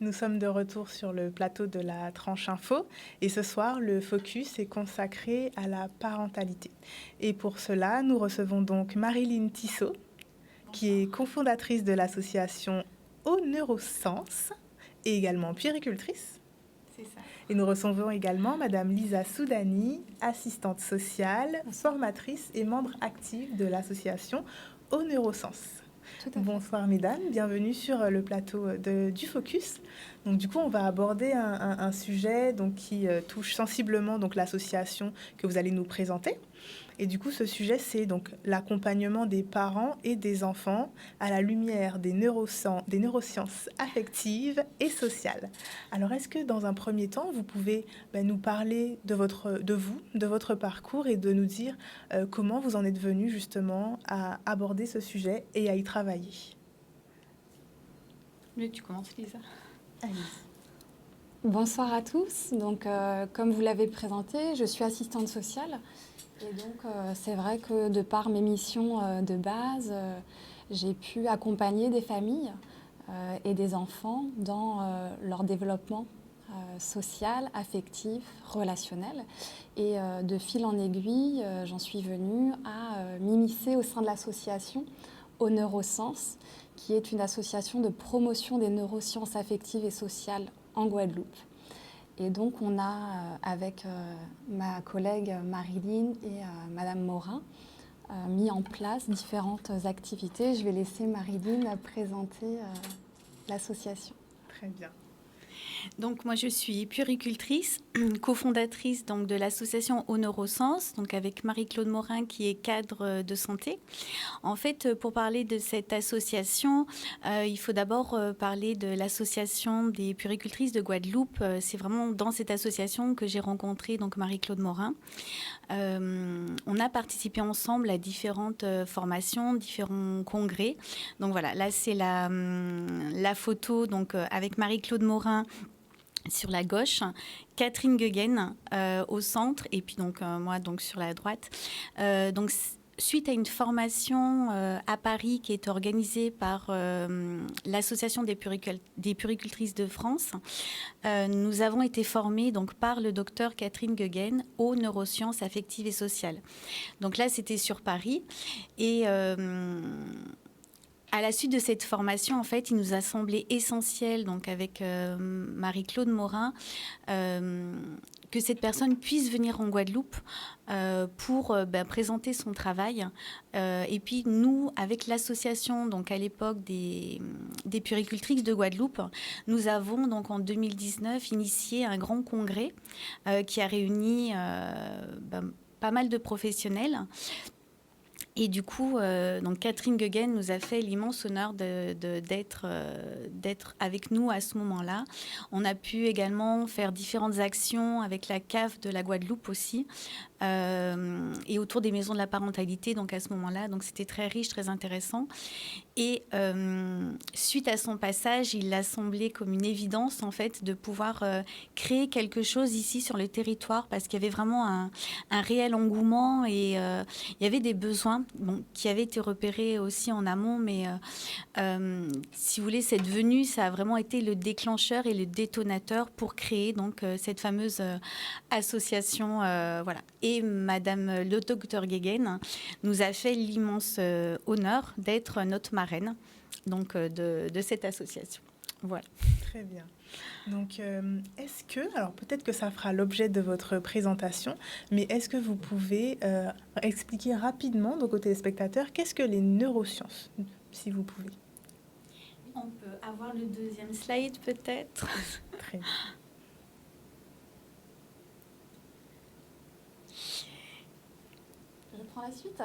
Nous sommes de retour sur le plateau de la Tranche Info et ce soir, le focus est consacré à la parentalité. Et pour cela, nous recevons donc Marilyn Tissot, qui est cofondatrice de l'association Au Neurosens et également puéricultrice. C'est ça. Et nous recevons également Madame Lisa Soudani, assistante sociale, formatrice et membre active de l'association Au Neurosens. Bonsoir mesdames, bienvenue sur le plateau du Focus. Donc du coup, on va aborder un sujet donc, qui touche sensiblement donc, l'association que vous allez nous présenter. Et du coup, ce sujet, c'est donc l'accompagnement des parents et des enfants à la lumière des neurosciences affectives et sociales. Alors, est-ce que dans un premier temps, vous pouvez nous parler de votre parcours et de nous dire comment vous en êtes venu justement à aborder ce sujet et à y travailler? Mais tu commences, Lisa. Allez. Bonsoir à tous. Donc, comme vous l'avez présenté, je suis assistante sociale. Et donc, c'est vrai que de par mes missions de base, j'ai pu accompagner des familles et des enfants dans leur développement social, affectif, relationnel. Et de fil en aiguille, j'en suis venue à m'immiscer au sein de l'association Au Neurosens, qui est une association de promotion des neurosciences affectives et sociales en Guadeloupe. Et donc, on a, avec ma collègue Marilyn et Madame Morin, mis en place différentes activités. Je vais laisser Marilyn présenter l'association. Très bien. Donc moi je suis puéricultrice, cofondatrice donc de l'association Au Neurosens, donc avec Marie-Claude Morin qui est cadre de santé. En fait, pour parler de cette association, il faut d'abord parler de l'association des puéricultrices de Guadeloupe. C'est vraiment dans cette association que j'ai rencontré donc Marie-Claude Morin. On a participé ensemble à différentes formations, différents congrès. Donc voilà, là c'est la photo donc avec Marie-Claude Morin sur la gauche, Catherine Gueguen au centre et puis donc moi donc sur la droite. Donc suite à une formation à Paris qui est organisée par l'association des puéricultrices de France, nous avons été formés donc par le docteur Catherine Gueguen aux neurosciences affectives et sociales. Donc là c'était sur Paris et à la suite de cette formation, en fait, il nous a semblé essentiel, donc avec Marie-Claude Morin, que cette personne puisse venir en Guadeloupe pour présenter son travail. Et puis nous, avec l'association, donc à l'époque des puéricultrices de Guadeloupe, nous avons donc en 2019 initié un grand congrès qui a réuni pas mal de professionnels. Et du coup, donc Catherine Gueguen nous a fait l'immense honneur d'être avec nous à ce moment-là. On a pu également faire différentes actions avec la CAF de la Guadeloupe aussi, et autour des maisons de la parentalité, donc à ce moment-là. Donc c'était très riche, très intéressant. Et suite à son passage, il a semblé comme une évidence, en fait, de pouvoir créer quelque chose ici sur le territoire, parce qu'il y avait vraiment un réel engouement et il y avait des besoins qui avaient été repérés aussi en amont. Mais si vous voulez, cette venue, ça a vraiment été le déclencheur et le détonateur pour créer donc cette fameuse association. Voilà. Et Madame le docteur Gueguen nous a fait l'immense honneur d'être notre marraine donc, de cette association. Voilà. Très bien. Donc, est-ce que, alors peut-être que ça fera l'objet de votre présentation, mais est-ce que vous pouvez expliquer rapidement donc, aux téléspectateurs qu'est-ce que les neurosciences, si vous pouvez? On peut avoir le deuxième slide peut-être. Très bien. Je prends la suite.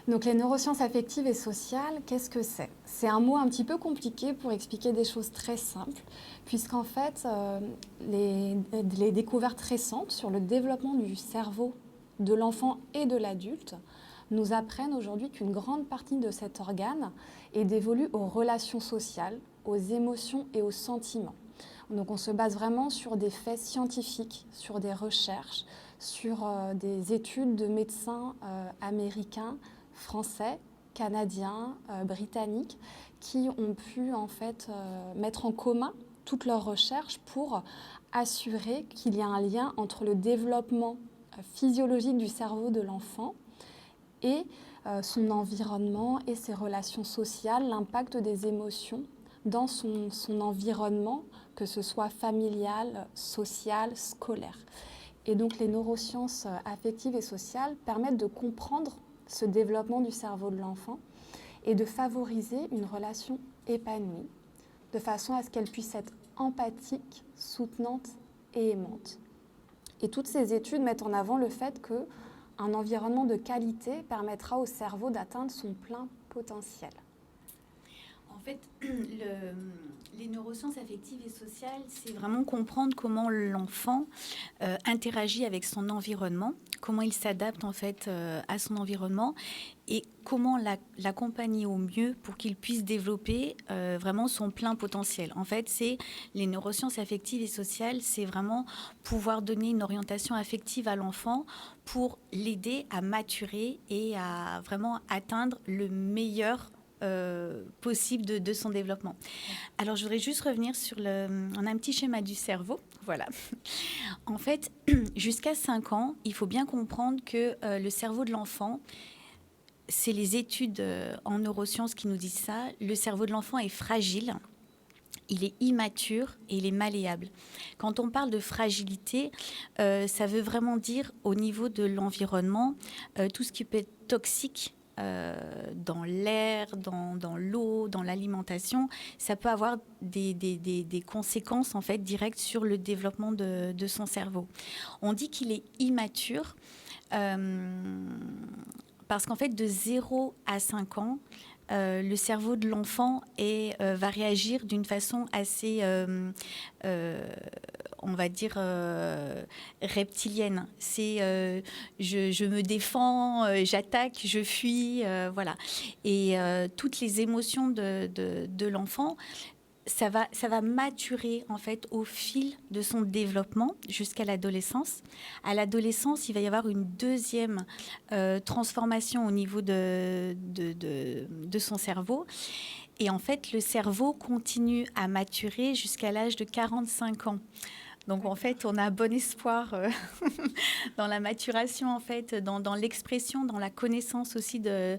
Donc les neurosciences affectives et sociales, qu'est-ce que c'est? C'est un mot un petit peu compliqué pour expliquer des choses très simples, puisqu'en fait, les découvertes récentes sur le développement du cerveau de l'enfant et de l'adulte nous apprennent aujourd'hui qu'une grande partie de cet organe est dévolue aux relations sociales, aux émotions et aux sentiments. Donc on se base vraiment sur des faits scientifiques, sur des recherches, sur des études de médecins américains, français, canadiens, britanniques, qui ont pu en fait mettre en commun toutes leurs recherches pour assurer qu'il y a un lien entre le développement physiologique du cerveau de l'enfant et son environnement et ses relations sociales, l'impact des émotions dans son environnement, que ce soit familial, social, scolaire. Et donc les neurosciences affectives et sociales permettent de comprendre ce développement du cerveau de l'enfant et de favoriser une relation épanouie, de façon à ce qu'elle puisse être empathique, soutenante et aimante. Et toutes ces études mettent en avant le fait qu'un environnement de qualité permettra au cerveau d'atteindre son plein potentiel. En fait, les neurosciences affectives et sociales, c'est vraiment comprendre comment l'enfant interagit avec son environnement, comment il s'adapte en fait à son environnement et comment l'accompagner au mieux pour qu'il puisse développer vraiment son plein potentiel. En fait, les neurosciences affectives et sociales, c'est vraiment pouvoir donner une orientation affective à l'enfant pour l'aider à maturer et à vraiment atteindre le meilleur possible de son développement. Alors, je voudrais juste revenir sur on a un petit schéma du cerveau. Voilà. En fait, jusqu'à 5 ans, il faut bien comprendre que le cerveau de l'enfant, c'est les études en neurosciences qui nous disent ça, le cerveau de l'enfant est fragile, il est immature et il est malléable. Quand on parle de fragilité, ça veut vraiment dire au niveau de l'environnement, tout ce qui peut être toxique, dans l'air, dans l'eau, dans l'alimentation, ça peut avoir des conséquences en fait directes sur le développement de son cerveau. On dit qu'il est immature parce qu'en fait de 0 à 5 ans, le cerveau de l'enfant va réagir d'une façon assez, on va dire, reptilienne. C'est je me défends, j'attaque, je fuis, voilà. Et toutes les émotions de l'enfant, ça va maturer en fait au fil de son développement jusqu'à l'adolescence. À l'adolescence, il va y avoir une deuxième transformation au niveau de son cerveau. Et en fait, le cerveau continue à maturer jusqu'à l'âge de 45 ans. Donc en fait, on a bon espoir dans la maturation, en fait, dans l'expression, dans la connaissance aussi de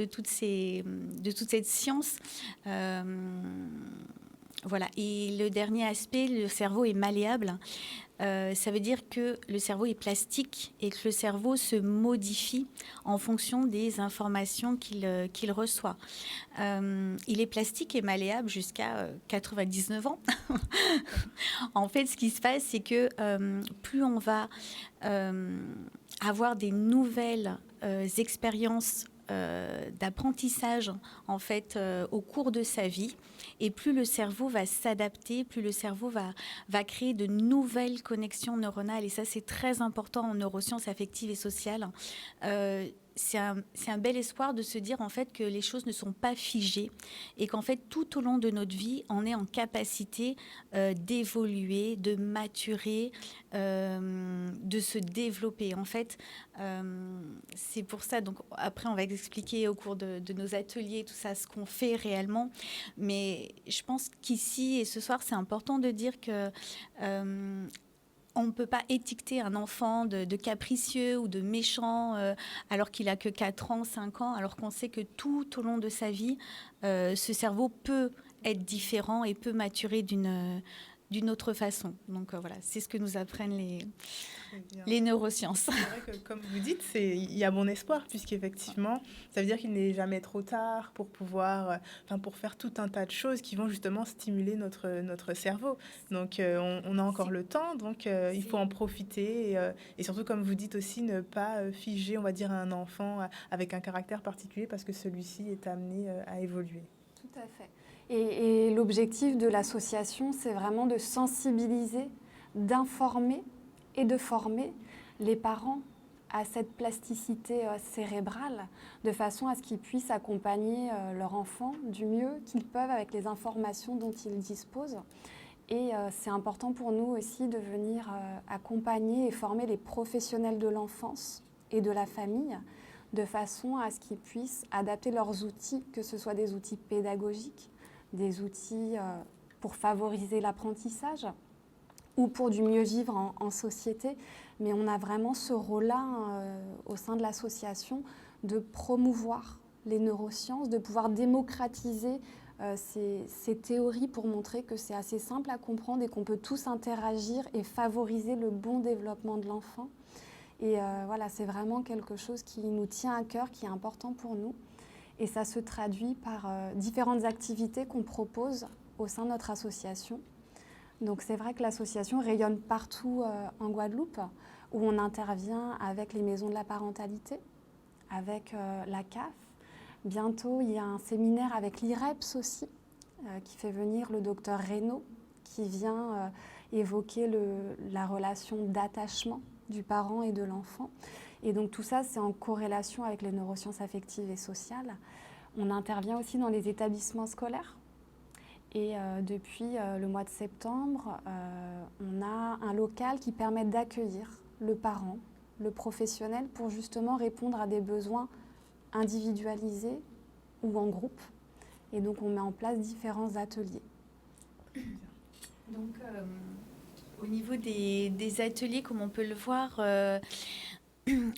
toute cette science. Voilà. Et le dernier aspect, le cerveau est malléable. Ça veut dire que le cerveau est plastique et que le cerveau se modifie en fonction des informations qu'il reçoit. Il est plastique et malléable jusqu'à 99 ans. En fait, ce qui se passe, c'est que plus on va avoir des nouvelles expériences d'apprentissage en fait au cours de sa vie, et plus le cerveau va s'adapter, plus le cerveau va créer de nouvelles connexions neuronales, et ça c'est très important en neurosciences affectives et sociales. C'est un bel espoir de se dire en fait que les choses ne sont pas figées et qu'en fait tout au long de notre vie on est en capacité d'évoluer, de maturer, de se développer. En fait, c'est pour ça. Donc après on va expliquer au cours de nos ateliers tout ça, ce qu'on fait réellement. Mais je pense qu'ici et ce soir c'est important de dire que on ne peut pas étiqueter un enfant de capricieux ou de méchant alors qu'il n'a que 4 ans, 5 ans, alors qu'on sait que tout au long de sa vie, ce cerveau peut être différent et peut maturer d'une autre façon. Donc voilà, c'est ce que nous apprennent les neurosciences. C'est vrai que, comme vous dites, il y a bon espoir, puisqu'effectivement, ça veut dire qu'il n'est jamais trop tard pour pouvoir, pour faire tout un tas de choses qui vont justement stimuler notre cerveau. Donc, on a encore le temps, donc il faut en profiter. Et surtout, comme vous dites aussi, ne pas figer, on va dire, un enfant avec un caractère particulier parce que celui-ci est amené à évoluer. Tout à fait. Et l'objectif de l'association, c'est vraiment de sensibiliser, d'informer et de former les parents à cette plasticité cérébrale, de façon à ce qu'ils puissent accompagner leur enfant du mieux qu'ils peuvent avec les informations dont ils disposent. Et c'est important pour nous aussi de venir accompagner et former les professionnels de l'enfance et de la famille, de façon à ce qu'ils puissent adapter leurs outils, que ce soit des outils pédagogiques, des outils pour favoriser l'apprentissage ou pour du mieux vivre en société. Mais on a vraiment ce rôle-là au sein de l'association de promouvoir les neurosciences, de pouvoir démocratiser ces théories pour montrer que c'est assez simple à comprendre et qu'on peut tous interagir et favoriser le bon développement de l'enfant. Et voilà, c'est vraiment quelque chose qui nous tient à cœur, qui est important pour nous. Et ça se traduit par différentes activités qu'on propose au sein de notre association. Donc c'est vrai que l'association rayonne partout en Guadeloupe, où on intervient avec les maisons de la parentalité, avec la CAF. Bientôt, il y a un séminaire avec l'IREPS aussi, qui fait venir le docteur Reynaud, qui vient évoquer la relation d'attachement du parent et de l'enfant. Et donc tout ça, c'est en corrélation avec les neurosciences affectives et sociales. On intervient aussi dans les établissements scolaires. Et depuis le mois de septembre, on a un local qui permet d'accueillir le parent, le professionnel, pour justement répondre à des besoins individualisés ou en groupe. Et donc, on met en place différents ateliers. Donc, au niveau des ateliers, comme on peut le voir,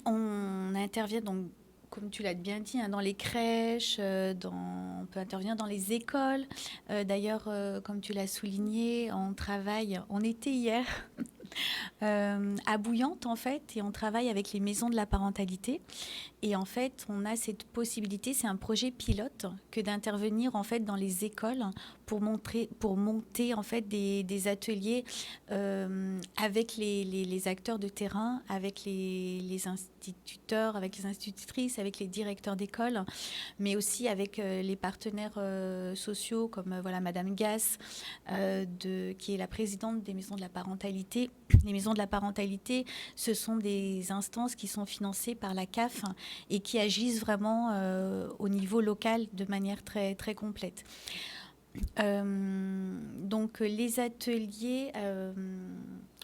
on intervient donc, comme tu l'as bien dit, dans les crèches, on peut intervenir dans les écoles. D'ailleurs, comme tu l'as souligné, on était hier à Bouillante, en fait, et on travaille avec les maisons de la parentalité. Et en fait, on a cette possibilité, c'est un projet pilote, que d'intervenir en fait dans les écoles pour monter en fait des ateliers avec les acteurs de terrain, avec les instituteurs, avec les institutrices, avec les directeurs d'école, mais aussi avec les partenaires sociaux comme Madame Gass, qui est la présidente des maisons de la parentalité. Les maisons de la parentalité, ce sont des instances qui sont financées par la CAF et qui agissent vraiment au niveau local de manière très, très complète. Donc les ateliers,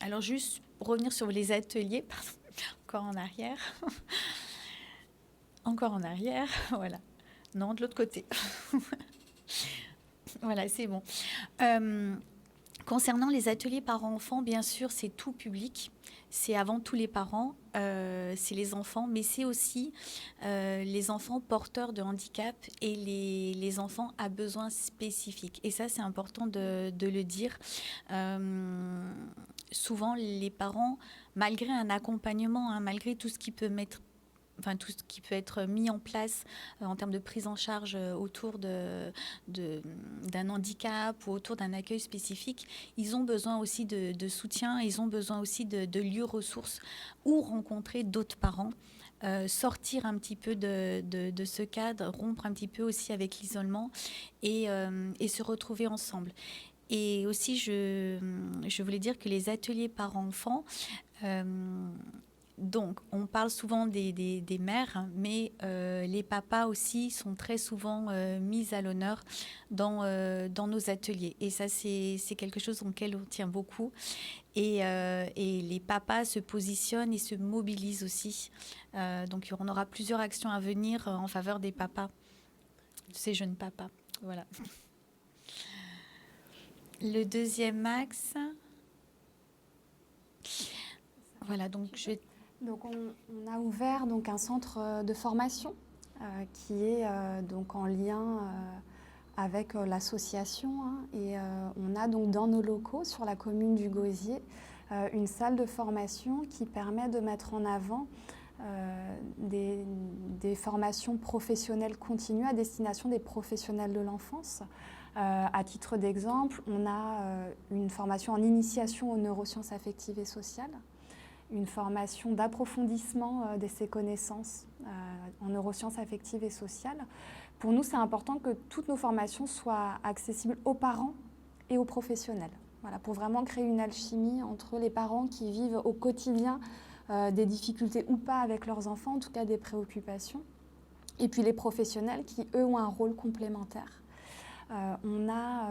alors juste revenir sur les ateliers, pardon, encore en arrière, voilà, non, de l'autre côté, voilà, c'est bon. Concernant les ateliers parents-enfants, bien sûr, c'est tout public. C'est avant tout les parents, c'est les enfants, mais c'est aussi les enfants porteurs de handicap et les enfants à besoins spécifiques. Et ça, c'est important de le dire. Souvent, les parents, malgré un accompagnement, malgré tout ce qui peut être mis en place en termes de prise en charge autour d'un handicap ou autour d'un accueil spécifique, ils ont besoin aussi de soutien, ils ont besoin aussi de lieux ressources où rencontrer d'autres parents, sortir un petit peu de ce cadre, rompre un petit peu aussi avec l'isolement et se retrouver ensemble. Et aussi, je voulais dire que les ateliers parents-enfants, donc, on parle souvent des mères, mais les papas aussi sont très souvent mis à l'honneur dans nos ateliers. Et ça, c'est quelque chose auquel on tient beaucoup. Et les papas se positionnent et se mobilisent aussi. Donc, on aura plusieurs actions à venir en faveur des papas, de ces jeunes papas. Voilà. Le deuxième axe. Voilà, donc je vais... Donc on a ouvert donc un centre de formation qui est donc en lien avec l'association et on a donc dans nos locaux sur la commune du Gosier une salle de formation qui permet de mettre en avant des formations professionnelles continues à destination des professionnels de l'enfance. À titre d'exemple, on a une formation en initiation aux neurosciences affectives et sociales, une formation d'approfondissement de ces connaissances en neurosciences affectives et sociales. Pour nous, c'est important que toutes nos formations soient accessibles aux parents et aux professionnels. Voilà, pour vraiment créer une alchimie entre les parents qui vivent au quotidien des difficultés ou pas avec leurs enfants, en tout cas des préoccupations, et puis les professionnels qui, eux, ont un rôle complémentaire. On a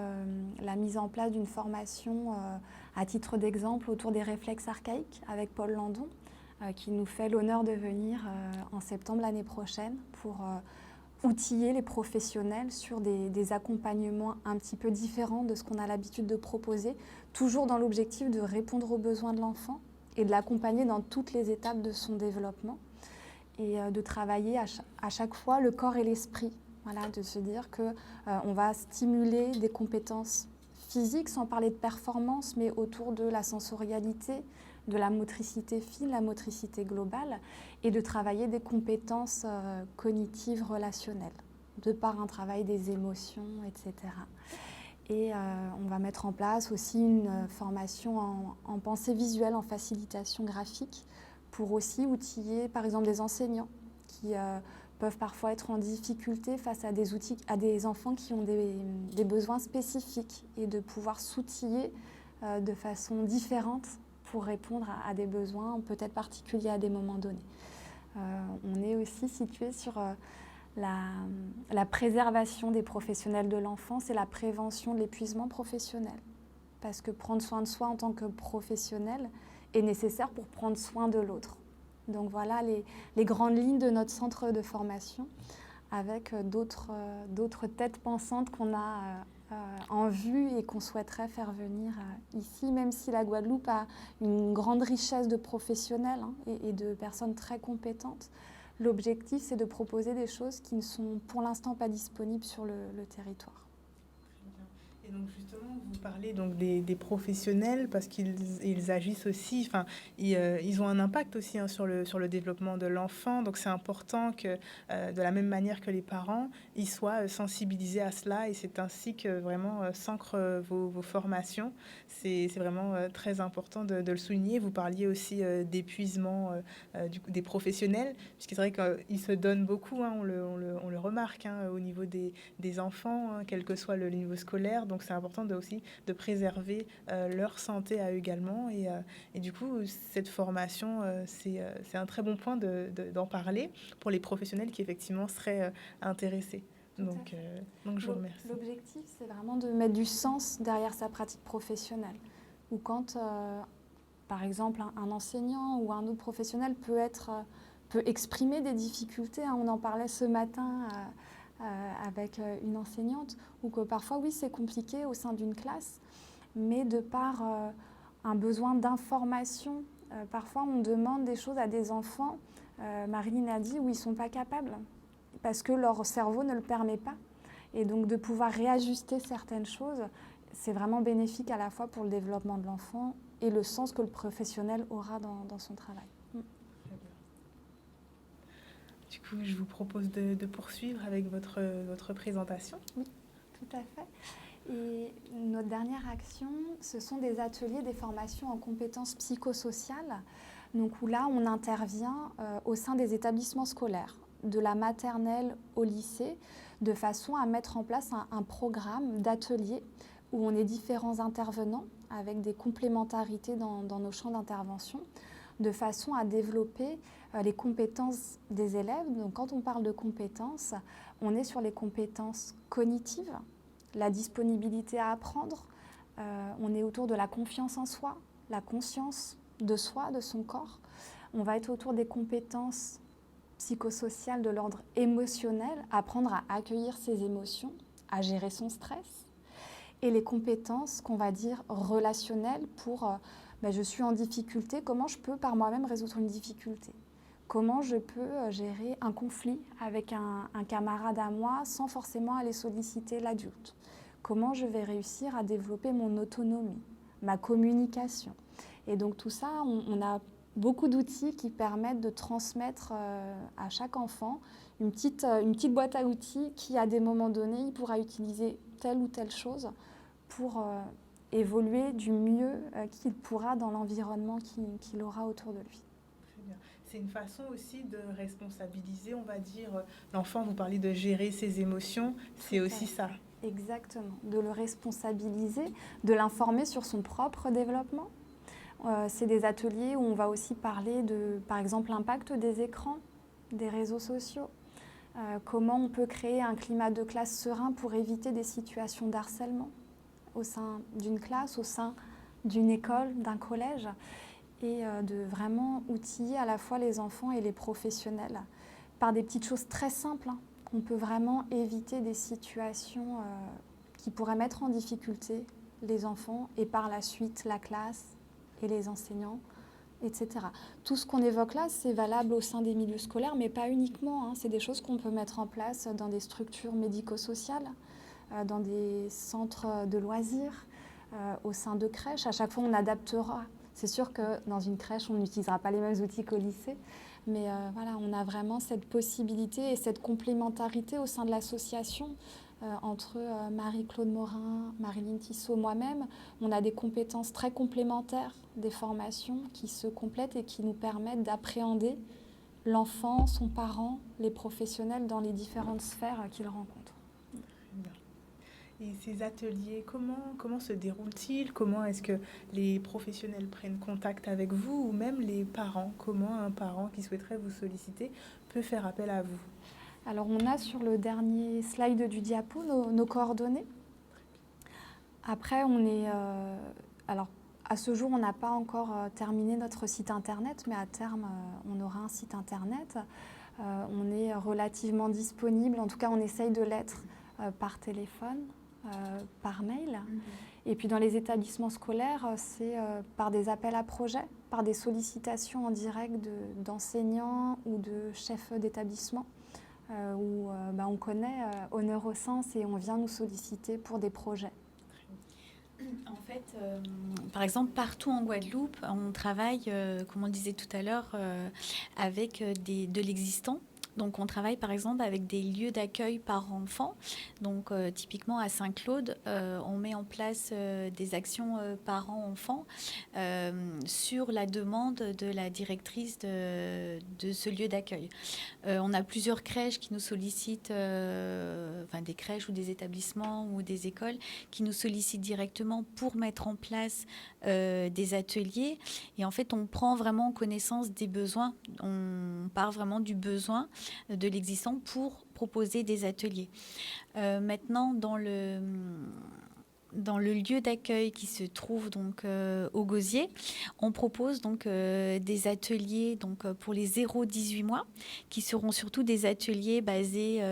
la mise en place d'une formation à titre d'exemple autour des réflexes archaïques avec Paul Landon qui nous fait l'honneur de venir en septembre l'année prochaine pour outiller les professionnels sur des accompagnements un petit peu différents de ce qu'on a l'habitude de proposer, toujours dans l'objectif de répondre aux besoins de l'enfant et de l'accompagner dans toutes les étapes de son développement et de travailler à chaque fois le corps et l'esprit. Voilà, de se dire qu'on va stimuler des compétences physiques, sans parler de performance, mais autour de la sensorialité, de la motricité fine, la motricité globale, et de travailler des compétences cognitives relationnelles, de par un travail des émotions, etc. Et on va mettre en place aussi une formation en pensée visuelle, en facilitation graphique, pour aussi outiller, par exemple, des enseignants qui peuvent parfois être en difficulté face à des enfants qui ont des besoins spécifiques et de pouvoir s'outiller de façon différente pour répondre à des besoins peut-être particuliers à des moments donnés. On est aussi situé sur la préservation des professionnels de l'enfance et la prévention de l'épuisement professionnel. Parce que prendre soin de soi en tant que professionnel est nécessaire pour prendre soin de l'autre. Donc voilà les grandes lignes de notre centre de formation avec d'autres têtes pensantes qu'on a en vue et qu'on souhaiterait faire venir ici, même si la Guadeloupe a une grande richesse de professionnels et de personnes très compétentes. L'objectif, c'est de proposer des choses qui ne sont pour l'instant pas disponibles sur le territoire. Et donc justement, vous parlez donc des professionnels parce qu'ils agissent aussi, enfin, ils ont un impact aussi sur le développement de l'enfant. Donc c'est important que, de la même manière que les parents, ils soient sensibilisés à cela. Et c'est ainsi que vraiment s'ancrent vos formations. C'est vraiment très important de le souligner. Vous parliez aussi d'épuisement des professionnels, puisque c'est vrai qu'ils se donnent beaucoup, on le remarque au niveau des enfants, quel que soit le niveau scolaire. Donc c'est important aussi de préserver leur santé à eux également. Et du coup, cette formation, c'est un très bon point d'en parler pour les professionnels qui effectivement seraient intéressés. Donc je vous remercie. L'objectif, c'est vraiment de mettre du sens derrière sa pratique professionnelle. Ou quand, par exemple, un enseignant ou un autre professionnel peut exprimer des difficultés. On en parlait ce matin avec une enseignante, ou que parfois, oui, c'est compliqué au sein d'une classe, mais de par un besoin d'information, parfois on demande des choses à des enfants, Marilyn a dit, où ils ne sont pas capables, parce que leur cerveau ne le permet pas. Et donc de pouvoir réajuster certaines choses, c'est vraiment bénéfique à la fois pour le développement de l'enfant et le sens que le professionnel aura dans son travail. Du coup, je vous propose de poursuivre avec votre présentation. Oui, tout à fait. Et notre dernière action, ce sont des ateliers, des formations en compétences psychosociales. Donc où là, on intervient au sein des établissements scolaires, de la maternelle au lycée, de façon à mettre en place un programme d'ateliers où on est différents intervenants avec des complémentarités dans nos champs d'intervention, de façon à développer les compétences des élèves. Donc quand on parle de compétences, on est sur les compétences cognitives, la disponibilité à apprendre, on est autour de la confiance en soi, la conscience de soi, de son corps. On va être autour des compétences psychosociales de l'ordre émotionnel, apprendre à accueillir ses émotions, à gérer son stress. Et les compétences qu'on va dire relationnelles pour je suis en difficulté, comment je peux par moi-même résoudre une difficulté? Comment je peux gérer un conflit avec un camarade à moi sans forcément aller solliciter l'adulte? Comment je vais réussir à développer mon autonomie, ma communication? Et donc tout ça, on a beaucoup d'outils qui permettent de transmettre à chaque enfant une petite boîte à outils qui, à des moments donnés, il pourra utiliser telle ou telle chose pour évoluer du mieux qu'il pourra dans l'environnement qu'il aura autour de lui. Très bien. C'est une façon aussi de responsabiliser, on va dire, l'enfant. Vous parlez de gérer ses émotions, c'est aussi ça. Exactement, de le responsabiliser, de l'informer sur son propre développement. C'est des ateliers où on va aussi parler de, par exemple, l'impact des écrans, des réseaux sociaux. Comment on peut créer un climat de classe serein pour éviter des situations d'harcèlement au sein d'une classe, au sein d'une école, d'un collège, et de vraiment outiller à la fois les enfants et les professionnels par des petites choses très simples, qu'on peut vraiment éviter des situations qui pourraient mettre en difficulté les enfants et par la suite la classe et les enseignants, etc. Tout ce qu'on évoque là, c'est valable au sein des milieux scolaires, mais pas uniquement. C'est des choses qu'on peut mettre en place dans des structures médico-sociales, dans des centres de loisirs, au sein de crèches. À chaque fois, on adaptera. C'est sûr que dans une crèche, on n'utilisera pas les mêmes outils qu'au lycée, mais voilà, on a vraiment cette possibilité et cette complémentarité au sein de l'association entre Marie-Claude Morin, Marilyn Tissot, moi-même. On a des compétences très complémentaires, des formations qui se complètent et qui nous permettent d'appréhender l'enfant, son parent, les professionnels dans les différentes sphères qu'il rencontre. Et ces ateliers, comment se déroulent-ils? Comment est-ce que les professionnels prennent contact avec vous ou même les parents? Comment un parent qui souhaiterait vous solliciter peut faire appel à vous? Alors on a sur le dernier slide du diapo nos coordonnées. Après alors à ce jour on n'a pas encore terminé notre site internet, mais à terme on aura un site internet. On est relativement disponible, en tout cas on essaye de l'être par téléphone, par mail. Et puis dans les établissements scolaires, c'est par des appels à projets, par des sollicitations en direct d'enseignants ou de chefs d'établissement. Où on connaît au Neurosens et on vient nous solliciter pour des projets. En fait, par exemple, partout en Guadeloupe, on travaille, comme on disait tout à l'heure, avec de l'existant. Donc, on travaille par exemple avec des lieux d'accueil par enfant. Donc, typiquement à Saint-Claude, on met en place des actions parents-enfants sur la demande de la directrice de ce lieu d'accueil. On a plusieurs crèches qui nous sollicitent, des crèches ou des établissements ou des écoles qui nous sollicitent directement pour mettre en place des ateliers. Et en fait, on prend vraiment connaissance des besoins. On part vraiment du besoin de l'existant pour proposer des ateliers. Maintenant, dans le lieu d'accueil qui se trouve donc au Gosier, on propose donc des ateliers donc pour les 0-18 mois qui seront surtout des ateliers basés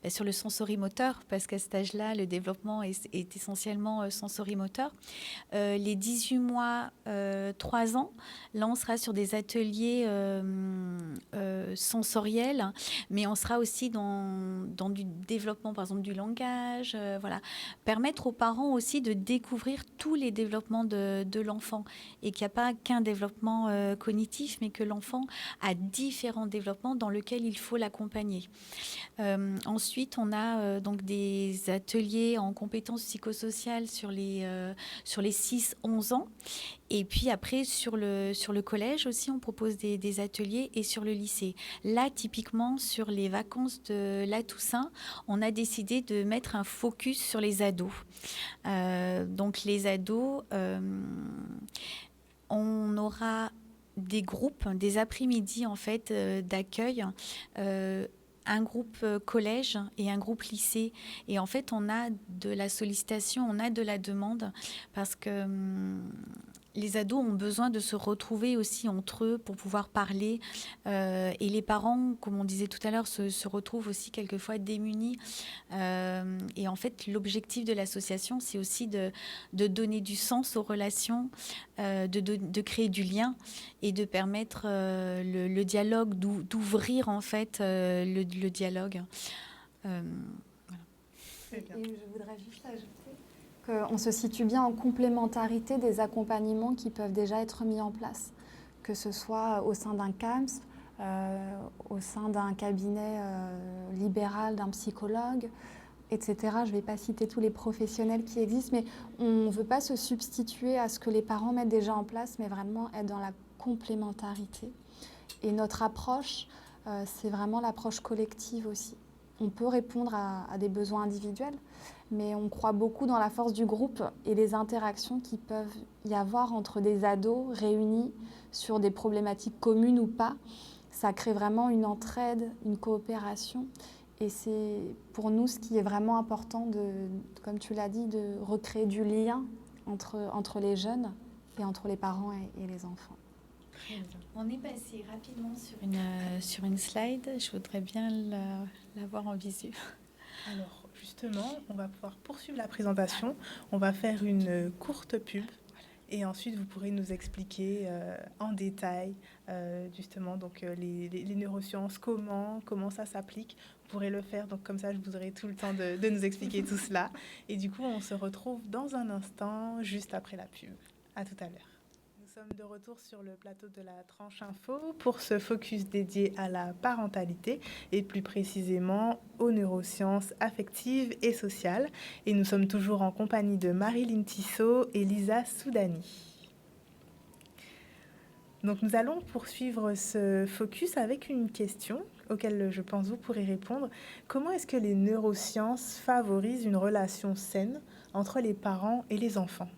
sur le sensorimoteur parce qu'à cet âge-là, le développement est essentiellement sensorimoteur. Les 18 mois, 3 ans, là on sera sur des ateliers sensoriels, mais on sera aussi dans du développement par exemple du langage, voilà. Permettre aux parents aussi de découvrir tous les développements de l'enfant et qu'il n'y a pas qu'un développement cognitif, mais que l'enfant a différents développements dans lesquels il faut l'accompagner. Ensuite, on a donc des ateliers en compétences psychosociales sur les 6-11 ans. Et puis après, sur le collège aussi, on propose des ateliers et sur le lycée. Là, typiquement, sur les vacances de la Toussaint, on a décidé de mettre un focus sur les ados. Donc les ados, on aura des groupes, des après-midi en fait d'accueil. Un groupe collège et un groupe lycée. Et en fait, on a de la sollicitation, on a de la demande parce que les ados ont besoin de se retrouver aussi entre eux pour pouvoir parler. Et les parents, comme on disait tout à l'heure, se retrouvent aussi quelquefois démunis. Et en fait, l'objectif de l'association, c'est aussi de donner du sens aux relations, de créer du lien et de permettre le dialogue, d'ouvrir en fait le dialogue. Voilà. Et je voudrais juste ajouter qu'on se situe bien en complémentarité des accompagnements qui peuvent déjà être mis en place, que ce soit au sein d'un CAMS, au sein d'un cabinet libéral, d'un psychologue, etc. Je ne vais pas citer tous les professionnels qui existent, mais on ne veut pas se substituer à ce que les parents mettent déjà en place, mais vraiment être dans la complémentarité. Et notre approche, c'est vraiment l'approche collective aussi. On peut répondre à des besoins individuels, mais on croit beaucoup dans la force du groupe et les interactions qui peuvent y avoir entre des ados réunis sur des problématiques communes ou pas. Ça crée vraiment une entraide, une coopération. Et c'est pour nous ce qui est vraiment important, comme tu l'as dit, de recréer du lien entre les jeunes et entre les parents et les enfants. Très bien. On est passé rapidement sur une slide. Je voudrais bien la voir en visu. Alors, justement, on va pouvoir poursuivre la présentation. On va faire une courte pub et ensuite vous pourrez nous expliquer en détail justement donc, les neurosciences, comment ça s'applique. Vous pourrez le faire, donc comme ça vous aurez tout le temps de nous expliquer tout cela. Et du coup, on se retrouve dans un instant, juste après la pub. À tout à l'heure. Nous sommes de retour sur le plateau de la Tranche Info pour ce focus dédié à la parentalité et plus précisément aux neurosciences affectives et sociales. Et nous sommes toujours en compagnie de Marilyn Tissot et Lisa Soudani. Donc nous allons poursuivre ce focus avec une question auquel je pense vous pourrez répondre. Comment est-ce que les neurosciences favorisent une relation saine entre les parents et les enfants ?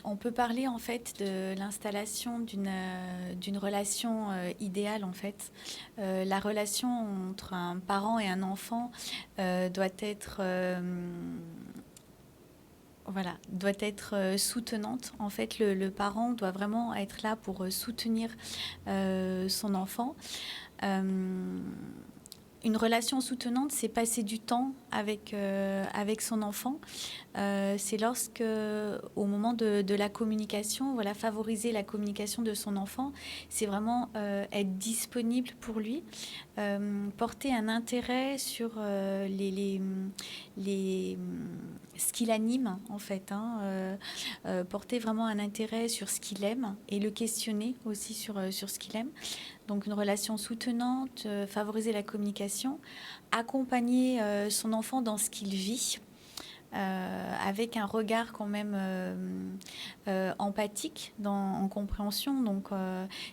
On peut parler en fait de l'installation d'une relation idéale en fait. La relation entre un parent et un enfant doit être soutenante. En fait, le parent doit vraiment être là pour soutenir son enfant. Une relation soutenante, c'est passer du temps avec son enfant. C'est lorsque, au moment de la communication, voilà, favoriser la communication de son enfant, c'est vraiment être disponible pour lui, porter un intérêt sur ce qui l'anime, en fait, porter vraiment un intérêt sur ce qu'il aime et le questionner aussi sur ce qu'il aime. Donc une relation soutenante, favoriser la communication, accompagner son enfant dans ce qu'il vit, avec un regard quand même empathique en compréhension. Donc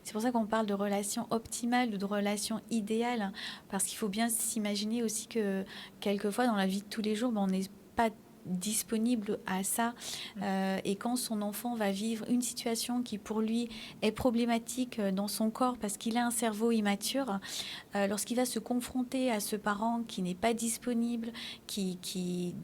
c'est pour ça qu'on parle de relation optimale ou de relation idéale, parce qu'il faut bien s'imaginer aussi que quelquefois dans la vie de tous les jours, on n'est pas disponible à ça, et quand son enfant va vivre une situation qui pour lui est problématique dans son corps parce qu'il a un cerveau immature, lorsqu'il va se confronter à ce parent qui n'est pas disponible, qui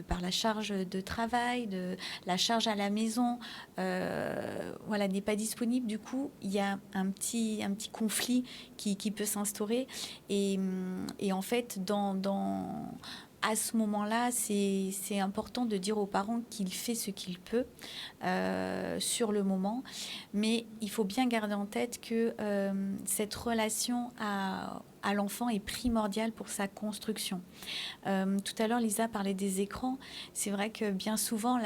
par la charge de travail, de la charge à la maison, n'est pas disponible, du coup il y a un petit conflit qui peut s'instaurer, et en fait à ce moment-là, c'est important de dire aux parents qu'il fait ce qu'il peut sur le moment, mais il faut bien garder en tête que cette relation à l'enfant est primordiale pour sa construction. Tout à l'heure, Lisa parlait des écrans. C'est vrai que bien souvent,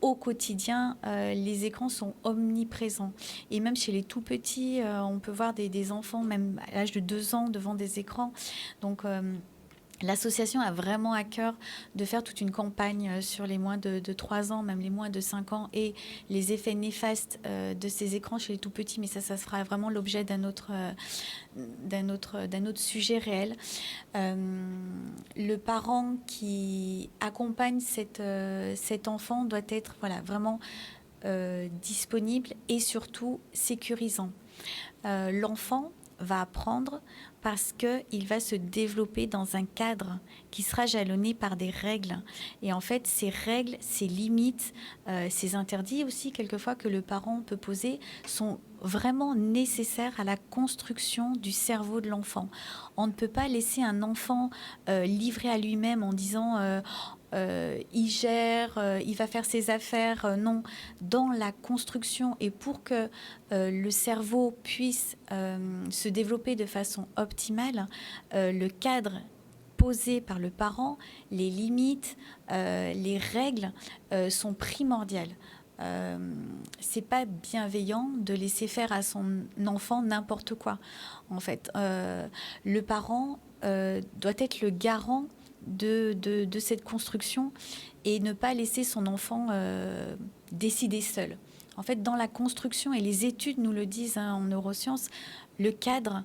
au quotidien, les écrans sont omniprésents. Et même chez les tout petits, on peut voir des enfants, même à l'âge de 2 ans, devant des écrans. Donc, l'association a vraiment à cœur de faire toute une campagne sur les moins de 3 ans, même les moins de 5 ans, et les effets néfastes de ces écrans chez les tout-petits. Mais ça sera vraiment l'objet d'un autre sujet réel. Le parent qui accompagne cet enfant doit être vraiment disponible et surtout sécurisant. L'enfant va apprendre parce qu'il va se développer dans un cadre qui sera jalonné par des règles. Et en fait, ces règles, ces limites, ces interdits aussi, quelquefois, que le parent peut poser, sont vraiment nécessaires à la construction du cerveau de l'enfant. On ne peut pas laisser un enfant livré à lui-même en disant il gère, il va faire ses affaires. Non, dans la construction, et pour que le cerveau puisse se développer de façon optimale, le cadre posé par le parent, les limites, les règles sont primordiales. C'est pas bienveillant de laisser faire à son enfant n'importe quoi. En fait, le parent doit être le garant de cette construction et ne pas laisser son enfant décider seul. En fait, dans la construction, et les études nous le disent en neurosciences, le cadre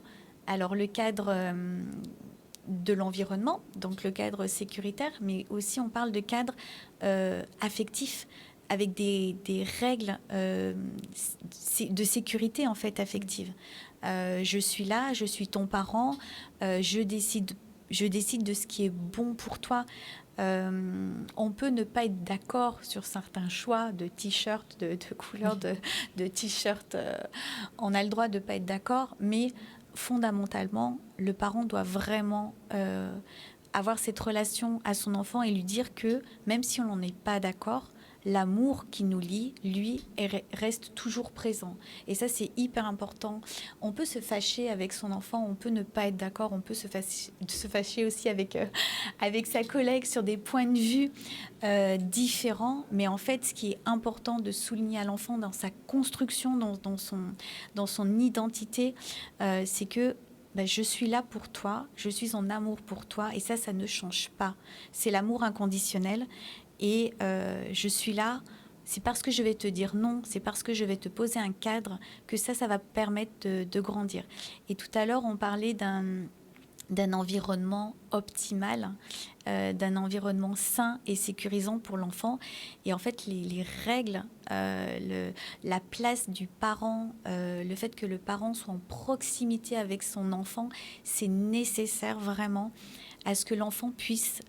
de l'environnement, donc le cadre sécuritaire, mais aussi on parle de cadre affectif, avec des règles de sécurité en fait affective. Je suis là, je suis ton parent, je décide de ce qui est bon pour toi. On peut ne pas être d'accord sur certains choix de t-shirt, de couleur de t-shirt. On a le droit de ne pas être d'accord, mais fondamentalement, le parent doit vraiment avoir cette relation à son enfant et lui dire que même si on n'en est pas d'accord, l'amour qui nous lie, lui, reste toujours présent. Et ça, c'est hyper important. On peut se fâcher avec son enfant, on peut ne pas être d'accord, on peut se fâcher aussi avec sa collègue sur des points de vue différents. Mais en fait, ce qui est important de souligner à l'enfant dans sa construction, dans son identité, c'est que je suis là pour toi, je suis en amour pour toi, et ça ne change pas. C'est l'amour inconditionnel. Et je suis là, c'est parce que je vais te dire non, c'est parce que je vais te poser un cadre que ça va permettre de grandir. Et tout à l'heure, on parlait d'un environnement optimal, d'un environnement sain et sécurisant pour l'enfant. Et en fait, les règles, la place du parent, le fait que le parent soit en proximité avec son enfant, c'est nécessaire vraiment à ce que l'enfant puisse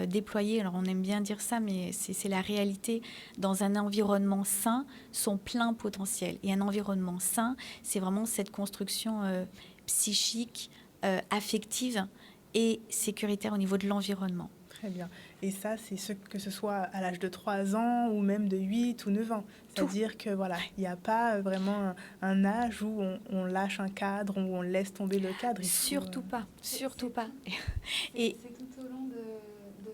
déployer, alors on aime bien dire ça, mais c'est la réalité, dans un environnement sain, son plein potentiel. Et un environnement sain, c'est vraiment cette construction psychique, affective et sécuritaire au niveau de l'environnement. Très bien. Et ça, c'est que ce soit à l'âge de 3 ans ou même de 8 ou 9 ans. C'est-à-dire que voilà, il n'y a pas vraiment un âge où on lâche un cadre, où on laisse tomber le cadre. Surtout pas. C'est tout au long de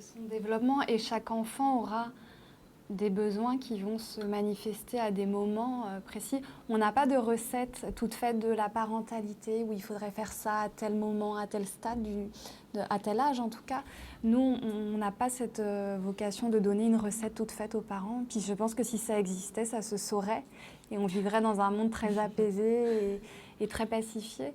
son développement, et chaque enfant aura des besoins qui vont se manifester à des moments précis. On n'a pas de recette toute faite de la parentalité où il faudrait faire ça à tel moment, à tel stade, à tel âge en tout cas. Nous, on n'a pas cette vocation de donner une recette toute faite aux parents. Puis je pense que si ça existait, ça se saurait et on vivrait dans un monde très apaisé et très pacifié.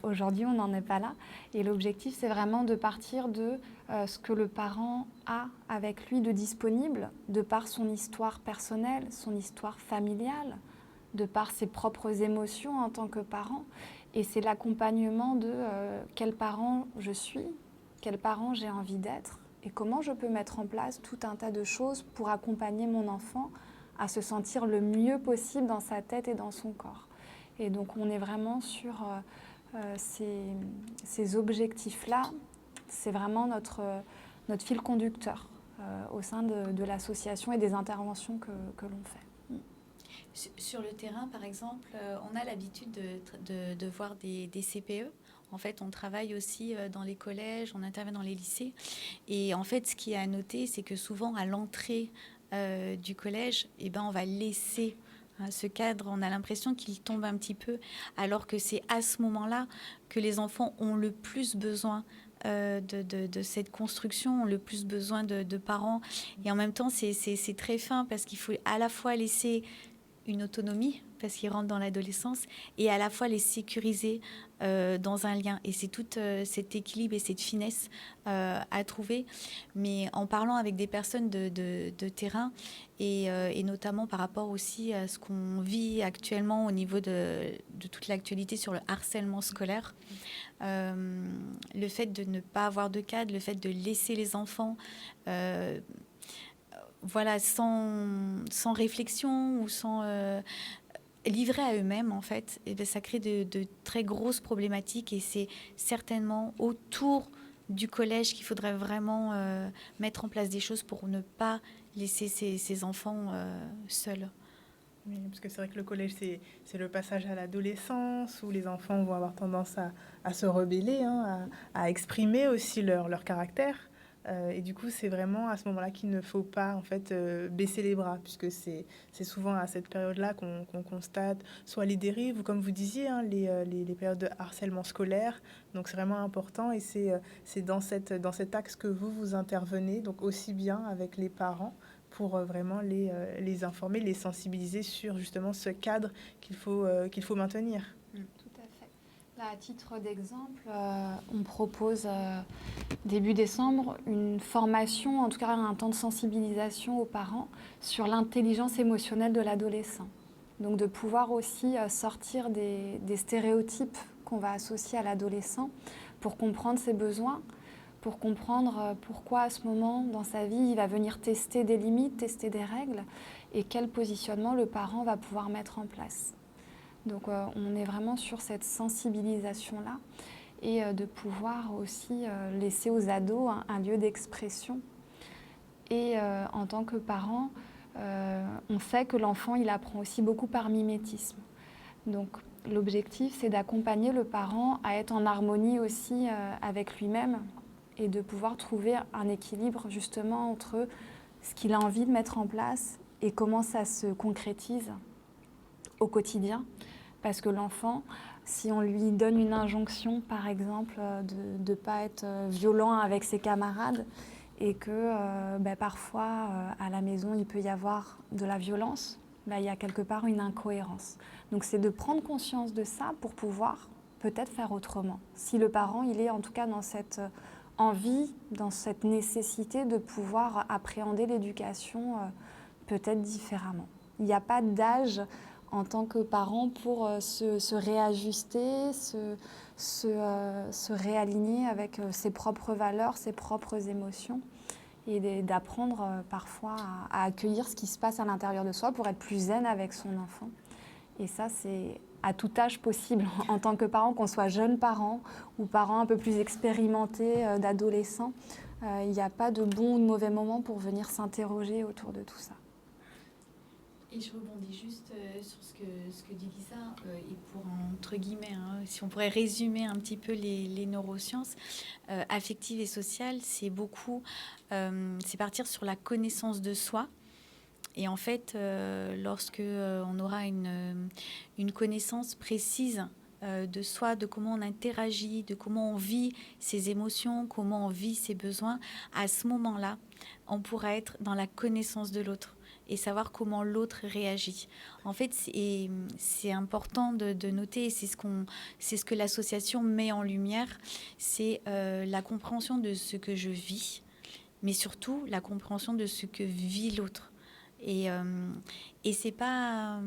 Aujourd'hui, on n'en est pas là. Et l'objectif, c'est vraiment de partir de ce que le parent a avec lui de disponible, de par son histoire personnelle, son histoire familiale, de par ses propres émotions en tant que parent. Et c'est l'accompagnement de quel parent je suis, quel parent j'ai envie d'être, et comment je peux mettre en place tout un tas de choses pour accompagner mon enfant à se sentir le mieux possible dans sa tête et dans son corps. Et donc on est vraiment sur ces objectifs-là. C'est vraiment notre fil conducteur au sein de l'association et des interventions que l'on fait. Sur le terrain, par exemple, on a l'habitude de voir des CPE. En fait, on travaille aussi dans les collèges, on intervient dans les lycées. Et en fait, ce qui est à noter, c'est que souvent, à l'entrée du collège, on va laisser ce cadre. On a l'impression qu'il tombe un petit peu, alors que c'est à ce moment-là que les enfants ont le plus besoin de cette construction, ont le plus besoin de parents. Et en même temps, c'est très fin, parce qu'il faut à la fois laisser une autonomie, parce qu'ils rentrent dans l'adolescence, et à la fois les sécuriser dans un lien. Et c'est tout cet équilibre et cette finesse à trouver. Mais en parlant avec des personnes de terrain, et notamment par rapport aussi à ce qu'on vit actuellement au niveau de toute l'actualité sur le harcèlement scolaire, le fait de ne pas avoir de cadre, le fait de laisser les enfants sans réflexion ou sans livrés à eux-mêmes, en fait, et ça crée de très grosses problématiques. Et c'est certainement autour du collège qu'il faudrait vraiment mettre en place des choses pour ne pas laisser ces enfants seuls. Oui, parce que c'est vrai que le collège, c'est le passage à l'adolescence où les enfants vont avoir tendance à se rebeller, à exprimer aussi leur caractère. Et du coup, c'est vraiment à ce moment-là qu'il ne faut pas en fait baisser les bras, puisque c'est souvent à cette période-là qu'on constate soit les dérives ou, comme vous disiez, les périodes de harcèlement scolaire. Donc c'est vraiment important, et c'est dans cet axe que vous intervenez, donc aussi bien avec les parents, pour vraiment les informer, les sensibiliser sur justement ce cadre qu'il faut maintenir. Tout à fait. Là, à titre d'exemple, on propose début décembre une formation, en tout cas un temps de sensibilisation aux parents sur l'intelligence émotionnelle de l'adolescent. Donc de pouvoir aussi sortir des stéréotypes qu'on va associer à l'adolescent pour comprendre ses besoins, pour comprendre pourquoi à ce moment dans sa vie, il va venir tester des limites, tester des règles et quel positionnement le parent va pouvoir mettre en place. Donc on est vraiment sur cette sensibilisation-là et de pouvoir aussi laisser aux ados un lieu d'expression. Et en tant que parent, on sait que l'enfant, il apprend aussi beaucoup par mimétisme. Donc l'objectif, c'est d'accompagner le parent à être en harmonie aussi avec lui-même et de pouvoir trouver un équilibre justement entre ce qu'il a envie de mettre en place et comment ça se concrétise au quotidien. Parce que l'enfant, si on lui donne une injonction, par exemple, de ne pas être violent avec ses camarades et que parfois à la maison il peut y avoir de la violence, il y a quelque part une incohérence. Donc c'est de prendre conscience de ça pour pouvoir peut-être faire autrement. Si le parent, il est en tout cas dans cette envie, dans cette nécessité de pouvoir appréhender l'éducation peut-être différemment. Il n'y a pas d'âge en tant que parent pour se réajuster, se réaligner avec ses propres valeurs, ses propres émotions et d'apprendre parfois à accueillir ce qui se passe à l'intérieur de soi pour être plus zen avec son enfant. Et ça, c'est à tout âge possible en tant que parent, qu'on soit jeune parent ou parent un peu plus expérimenté d'adolescent. Il n'y a pas de bon ou de mauvais moment pour venir s'interroger autour de tout ça. Et je rebondis juste sur ce que dit Lisa, et pour, entre guillemets, si on pourrait résumer un petit peu les neurosciences, affectives et sociales, c'est beaucoup, c'est partir sur la connaissance de soi. Et en fait, lorsque on aura une connaissance précise de soi, de comment on interagit, de comment on vit ses émotions, comment on vit ses besoins, à ce moment-là, on pourra être dans la connaissance de l'autre et savoir comment l'autre réagit. En fait, c'est important de noter, et c'est ce que l'association met en lumière, c'est la compréhension de ce que je vis, mais surtout la compréhension de ce que vit l'autre. Et c'est pas...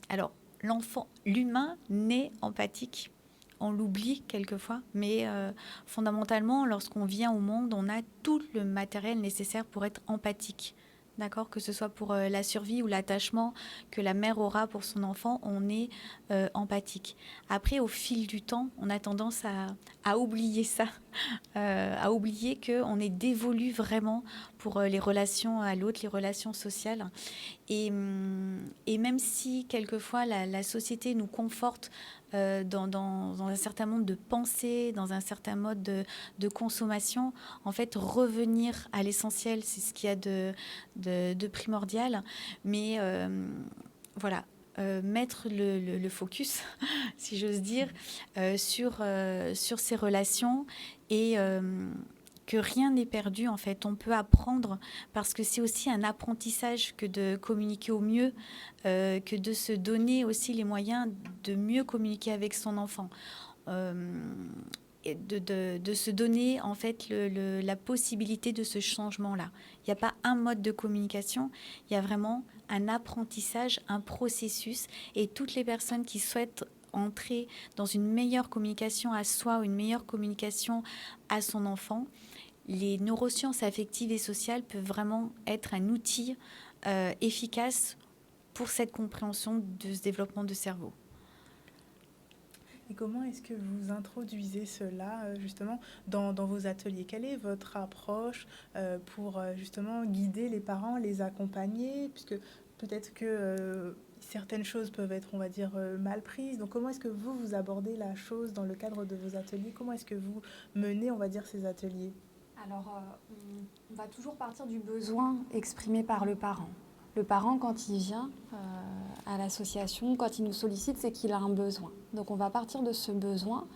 alors, l'humain naît empathique. On l'oublie quelquefois, mais fondamentalement, lorsqu'on vient au monde, on a tout le matériel nécessaire pour être empathique. D'accord, que ce soit pour la survie ou l'attachement que la mère aura pour son enfant, on est empathique. Après, au fil du temps, on a tendance à oublier ça, à oublier qu'on est dévolu vraiment pour les relations à l'autre, les relations sociales. Et même si quelquefois la société nous conforte dans un certain monde de pensée, dans un certain mode de consommation, en fait, revenir à l'essentiel, c'est ce qu'il y a de primordial. Mais voilà, mettre le focus, si j'ose dire, sur ces relations et que rien n'est perdu, en fait. On peut apprendre, parce que c'est aussi un apprentissage que de communiquer au mieux, que de se donner aussi les moyens de mieux communiquer avec son enfant. Et de se donner, en fait, la possibilité de ce changement-là. Il n'y a pas un mode de communication, il y a vraiment un apprentissage, un processus, et toutes les personnes qui souhaitent entrer dans une meilleure communication à soi ou une meilleure communication à son enfant, les neurosciences affectives et sociales peuvent vraiment être un outil efficace pour cette compréhension de ce développement de cerveau. Et comment est-ce que vous introduisez cela justement dans vos ateliers? Quelle est votre approche pour justement guider les parents, les accompagner? Puisque peut-être que certaines choses peuvent être, on va dire, mal prises. Donc comment est-ce que vous abordez la chose dans le cadre de vos ateliers? Comment est-ce que vous menez, on va dire, ces ateliers? Alors, on va toujours partir du besoin exprimé par le parent. Le parent, quand il vient à l'association, quand il nous sollicite, c'est qu'il a un besoin. Donc, on va partir de ce besoin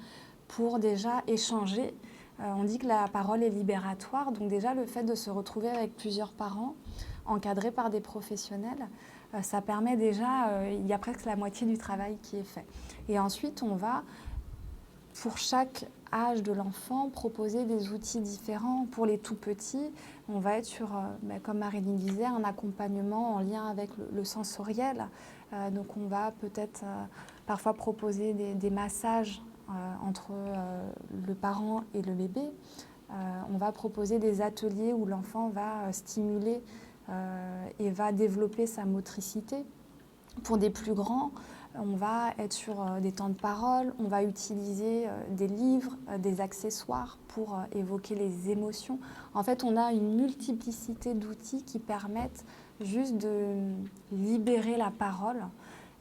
pour déjà échanger. On dit que la parole est libératoire. Donc, déjà, le fait de se retrouver avec plusieurs parents, encadrés par des professionnels, ça permet déjà, il y a presque la moitié du travail qui est fait. Et ensuite, on va, pour chaque âge de l'enfant, proposer des outils différents. Pour les tout petits, on va être sur, comme Marilyn disait, un accompagnement en lien avec le sensoriel. Donc on va peut-être parfois proposer des massages entre le parent et le bébé. On va proposer des ateliers où l'enfant va stimuler et va développer sa motricité. Pour des plus grands, on va être sur des temps de parole, on va utiliser des livres, des accessoires pour évoquer les émotions. En fait, on a une multiplicité d'outils qui permettent juste de libérer la parole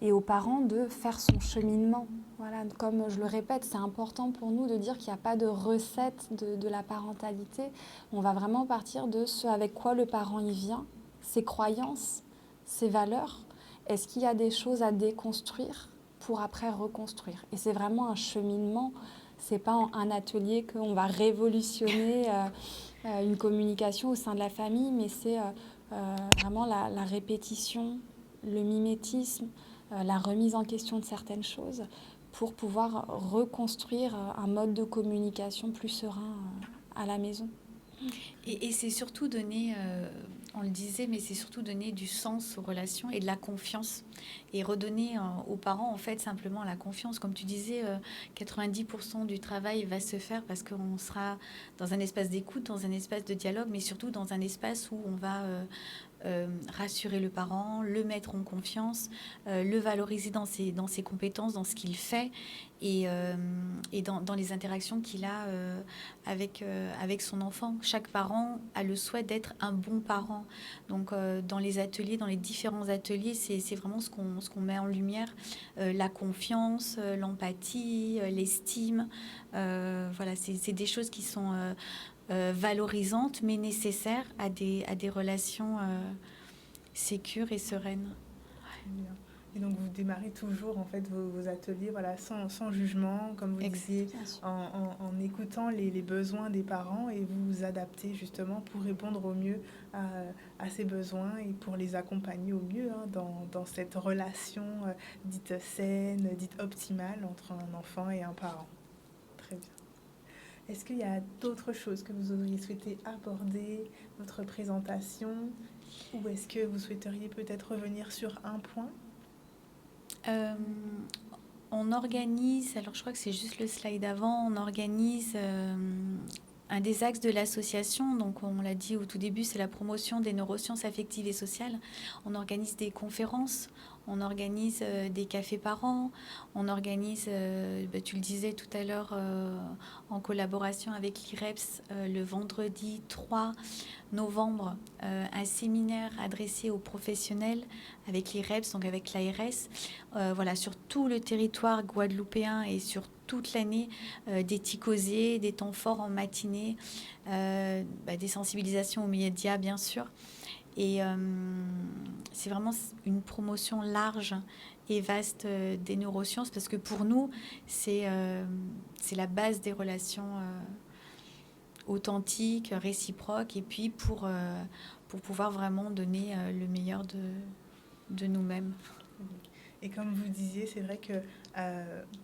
et aux parents de faire son cheminement. Voilà, comme je le répète, c'est important pour nous de dire qu'il n'y a pas de recette de la parentalité. On va vraiment partir de ce avec quoi le parent y vient, ses croyances, ses valeurs. Est-ce qu'il y a des choses à déconstruire pour après reconstruire? Et c'est vraiment un cheminement. Ce n'est pas un atelier qu'on va révolutionner une communication au sein de la famille, mais c'est vraiment la répétition, le mimétisme, la remise en question de certaines choses pour pouvoir reconstruire un mode de communication plus serein à la maison. Et c'est surtout donner, on le disait, mais c'est surtout donner du sens aux relations et de la confiance. Et redonner aux parents, en fait, simplement la confiance. Comme tu disais, 90% du travail va se faire parce qu'on sera dans un espace d'écoute, dans un espace de dialogue, mais surtout dans un espace où on va rassurer le parent, le mettre en confiance, le valoriser dans ses compétences, dans ce qu'il fait et dans les interactions qu'il a avec son enfant. Chaque parent a le souhait d'être un bon parent. Donc dans les ateliers, dans les différents ateliers, c'est vraiment ce qu'on met en lumière, la confiance, l'empathie, l'estime. Voilà, c'est des choses qui sont valorisantes mais nécessaires à des relations sécures et sereines. Bien. Et donc vous démarrez toujours en fait vos ateliers voilà, sans jugement, comme vous disiez, en écoutant les besoins des parents et vous vous adaptez justement pour répondre au mieux à ces besoins et pour les accompagner au mieux dans cette relation dite saine, dite optimale entre un enfant et un parent. Très bien. Est-ce qu'il y a d'autres choses que vous auriez souhaité aborder, votre présentation, ou est-ce que vous souhaiteriez peut-être revenir sur un point ? On organise, alors je crois que c'est juste le slide avant, on organise un des axes de l'association, donc on l'a dit au tout début, c'est la promotion des neurosciences affectives et sociales. On organise des conférences, on organise des cafés par an, on organise, tu le disais tout à l'heure, en collaboration avec l'IREPS, le vendredi 3 novembre, un séminaire adressé aux professionnels avec l'IREPS, donc avec l'ARS, voilà, sur tout le territoire guadeloupéen et sur toute l'année, des ticosés, des temps forts en matinée, des sensibilisations aux médias, bien sûr. Et c'est vraiment une promotion large et vaste des neurosciences parce que pour nous, c'est la base des relations authentiques, réciproques et puis pour pouvoir vraiment donner le meilleur de nous-mêmes. Et comme vous disiez, c'est vrai que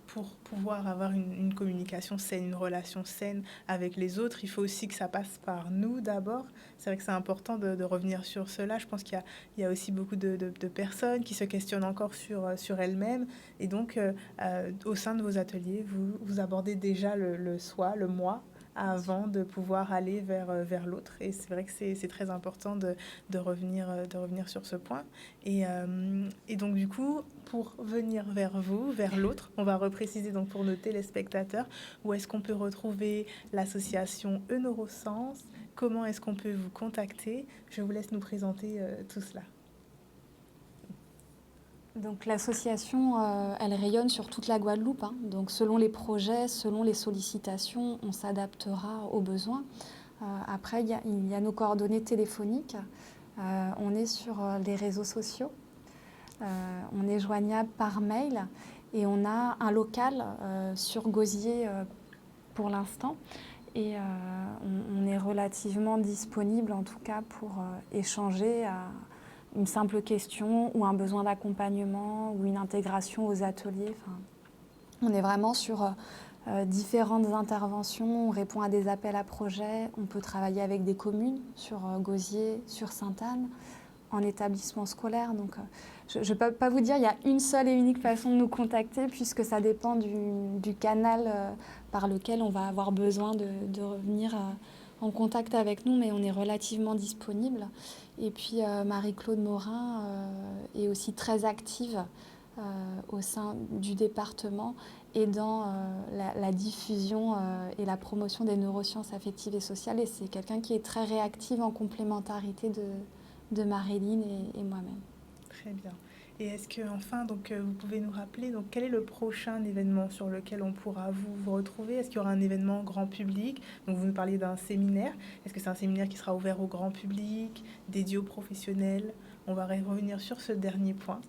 pour pouvoir avoir une communication saine, une relation saine avec les autres, il faut aussi que ça passe par nous d'abord. C'est vrai que c'est important de revenir sur cela. Je pense qu'il y a aussi beaucoup de personnes qui se questionnent encore sur elles-mêmes. Et donc, au sein de vos ateliers, vous abordez déjà le soi, le moi, avant de pouvoir aller vers l'autre. Et c'est vrai que c'est très important de revenir sur ce point. Et donc, du coup, pour venir vers vous, vers l'autre, on va repréciser donc pour nos téléspectateurs où est-ce qu'on peut retrouver l'association Neurosens, comment est-ce qu'on peut vous contacter. Je vous laisse nous présenter tout cela. Donc l'association, elle rayonne sur toute la Guadeloupe. Donc selon les projets, selon les sollicitations, on s'adaptera aux besoins. Après, il y a nos coordonnées téléphoniques. On est sur les réseaux sociaux. On est joignable par mail et on a un local sur Gosier pour l'instant. Et on est relativement disponible en tout cas pour échanger à une simple question ou un besoin d'accompagnement ou une intégration aux ateliers. Enfin, on est vraiment sur différentes interventions, on répond à des appels à projets, on peut travailler avec des communes sur Gosier, sur Sainte-Anne. en établissement scolaire. Donc, je ne peux pas vous dire il y a une seule et unique façon de nous contacter puisque ça dépend du canal par lequel on va avoir besoin de revenir en contact avec nous, mais on est relativement disponible. Et puis Marie-Claude Morin est aussi très active au sein du département et dans la diffusion et la promotion des neurosciences affectives et sociales. Et c'est quelqu'un qui est très réactive en complémentarité de Marilyn et moi-même. Très bien. Et est-ce que enfin, donc, vous pouvez nous rappeler donc, quel est le prochain événement sur lequel on pourra vous retrouver? Est-ce qu'il y aura un événement grand public? Donc vous nous parliez d'un séminaire. Est-ce que c'est un séminaire qui sera ouvert au grand public, dédié aux professionnels? On va revenir sur ce dernier point.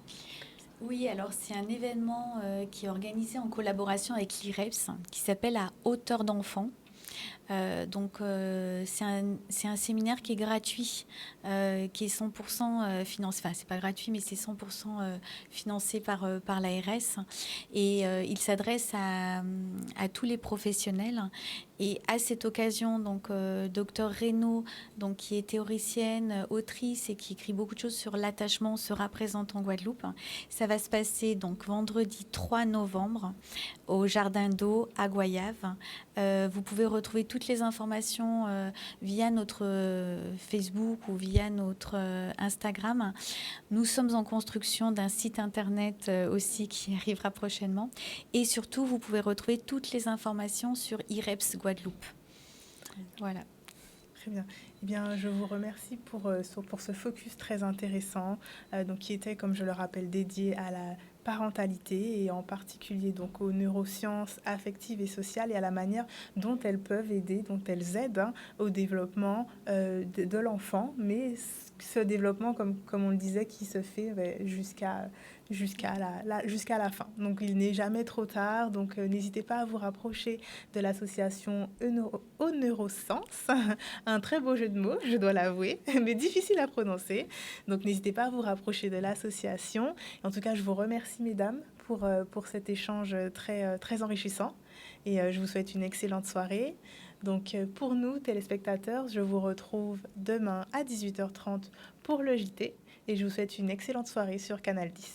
Oui, alors c'est un événement qui est organisé en collaboration avec l'IREPS, qui s'appelle À hauteur d'enfant. C'est un séminaire qui est gratuit, qui est 100% financé. Enfin, c'est pas gratuit, mais c'est 100% financé par l'ARS. Et il s'adresse à tous les professionnels. Et à cette occasion, donc, Dr Reynaud, donc, qui est théoricienne, autrice et qui écrit beaucoup de choses sur l'attachement, sera présente en Guadeloupe. Ça va se passer donc vendredi 3 novembre au Jardin d'eau à Goyave. Vous pouvez retrouver toutes les informations via notre Facebook ou via notre Instagram. Nous sommes en construction d'un site internet aussi qui arrivera prochainement. Et surtout, vous pouvez retrouver toutes les informations sur IREPS Guadeloupe. Voilà. Très bien. Eh bien, je vous remercie pour ce focus très intéressant, donc, qui était, comme je le rappelle, dédié à la parentalité et en particulier donc aux neurosciences affectives et sociales et à la manière dont elles peuvent aider, dont elles aident au développement de l'enfant, mais ce développement, comme on le disait, qui se fait jusqu'à la fin. Donc il n'est jamais trop tard, donc n'hésitez pas à vous rapprocher de l'association Au Neurosens, un très beau jeu de mots, je dois l'avouer, mais difficile à prononcer. Donc n'hésitez pas à vous rapprocher de l'association. En tout cas, je vous remercie, mesdames, pour cet échange très enrichissant. Et je vous souhaite une excellente soirée. Donc pour nous, téléspectateurs, je vous retrouve demain à 18h30 pour le JT. Et je vous souhaite une excellente soirée sur Canal 10.